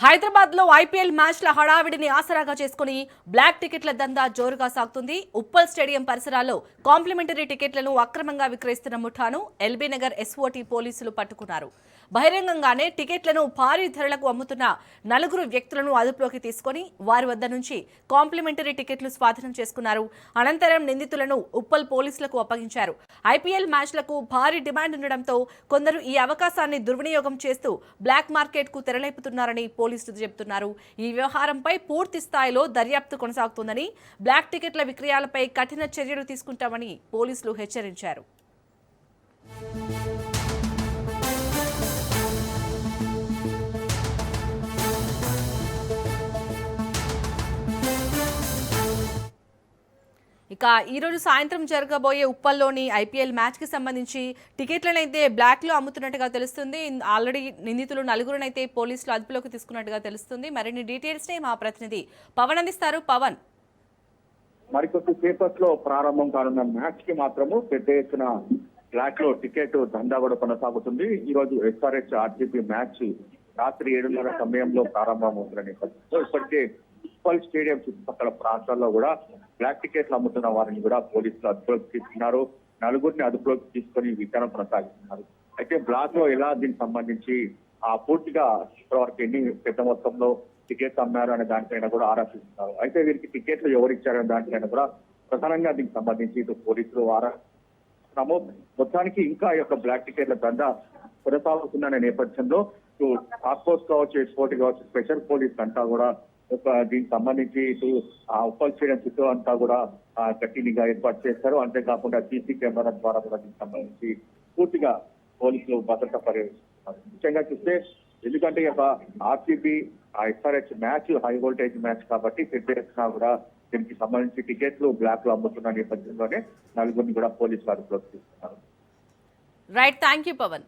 హైదరాబాద్ లో ఐపీఎల్ మ్యాచ్ల హడావిడిని ఆసరాగా చేసుకుని బ్లాక్ టికెట్ల దందా జోరుగా సాగుతుంది. ఉప్పల్ స్టేడియం పరిసరాల్లో కాంప్లిమెంటరీ టికెట్లను అక్రమంగా విక్రయిస్తున్న ముఠాను ఎల్బీ నగర్ ఎస్ఓటీ పోలీసులు పట్టుకున్నారు. బహిరంగంగానే టికెట్లను భారీ ధరలకు అమ్ముతున్న నలుగురు వ్యక్తులను అదుపులోకి తీసుకుని వారి వద్ద నుంచి కాంప్లిమెంటరీ టికెట్లు స్వాధీనం చేసుకున్నారు. అనంతరం నిందితులను ఉప్పల్ పోలీసులకు అప్పగించారు. ఐపీఎల్ మ్యాచ్లకు భారీ డిమాండ్ ఉండడంతో కొందరు ఈ అవకాశాన్ని దుర్వినియోగం చేస్తూ బ్లాక్ మార్కెట్ కు తెరలేపుతున్నారని పోలీసులు చెబుతున్నారు. ఈ వ్యవహారంపై పూర్తి స్థాయిలో దర్యాప్తు కొనసాగుతుందని, బ్లాక్ టికెట్ల విక్రయాలపై కఠిన చర్యలు తీసుకుంటామని పోలీసులు హెచ్చరించారు. ఇక ఈరోజు సాయంత్రం జరగబోయే ఉప్పల్లోని ఐపీఎల్ మ్యాచ్కి సంబంధించి టికెట్లను అయితే బ్లాక్లో అమ్ముతున్నట్టుగా తెలుస్తుంది. ఆల్రెడీ నిందితులు నలుగురునైతే పోలీసులు అదుపులోకి తీసుకున్నట్టుగా తెలుస్తుంది. మరిన్ని డీటెయిల్స్ ని మా ప్రతినిధి పవన్ అందిస్తారు. పవన్, మరికొద్ది సేపట్లో ప్రారంభం కానున్న మ్యాచ్ కి మాత్రము పెద్ద ఎత్తున బ్లాక్ లో టికెట్ దందా కూడా కొనసాగుతుంది. ఈ రోజు ఎస్ఆర్హెచ్ ఆర్సీబీ మ్యాచ్ రాత్రి 7:30 సమయంలో ప్రారంభమవుతున్న నేపథ్యంలో ఇప్పటికే ఉప్పల్ స్టేడియం చుట్టుపక్కల ప్రాంతాల్లో కూడా బ్లాక్ టికెట్లు అమ్ముతున్న వారిని కూడా పోలీసులు అదుపులోకి తీసుకున్నారు. నలుగురిని అదుపులోకి తీసుకుని విచారణ కొనసాగిస్తున్నారు. అయితే బ్లాక్ లో ఎలా దీనికి సంబంధించి పూర్తిగా ఇప్పటివరకు ఎన్ని పెద్ద మొత్తంలో టికెట్స్ అమ్మారు అనే దానిపైన కూడా ఆరా తీస్తున్నారు. అయితే వీరికి టికెట్లు ఎవరు ఇచ్చారనే దానిపైన కూడా ప్రధానంగా దీనికి సంబంధించి ఇటు పోలీసులు మొత్తానికి ఇంకా ఈ యొక్క బ్లాక్ టికెట్ల దందా కొనసాగుతున్న నేపథ్యంలో టాస్క్ కావచ్చు, ఎస్పోర్ట్ కావచ్చు, స్పెషల్ పోలీస్ అంతా కూడా దీనికి సంబంధించి ఇటు ఉప్పల్ స్టేడియం చుట్టూ అంతా కూడా గట్టి నిఘా ఏర్పాటు చేస్తారు. అంతేకాకుండా సీసీ కెమెరా ద్వారా కూడా దీనికి సంబంధించి పూర్తిగా పోలీసులు భద్రత పర్యవేక్షిస్తున్నారు. ముఖ్యంగా చూస్తే ఎందుకంటే ఈ యొక్క RCB SRH match high voltage match కాబట్టి పెద్ద ఎత్తున కూడా దీనికి సంబంధించి టికెట్లు బ్లాక్ లో అమ్ముతున్న నేపథ్యంలోనే నలుగురిని కూడా పోలీసులు అదుపులోకి తీసుకున్నారు. Right, thank you Pawan.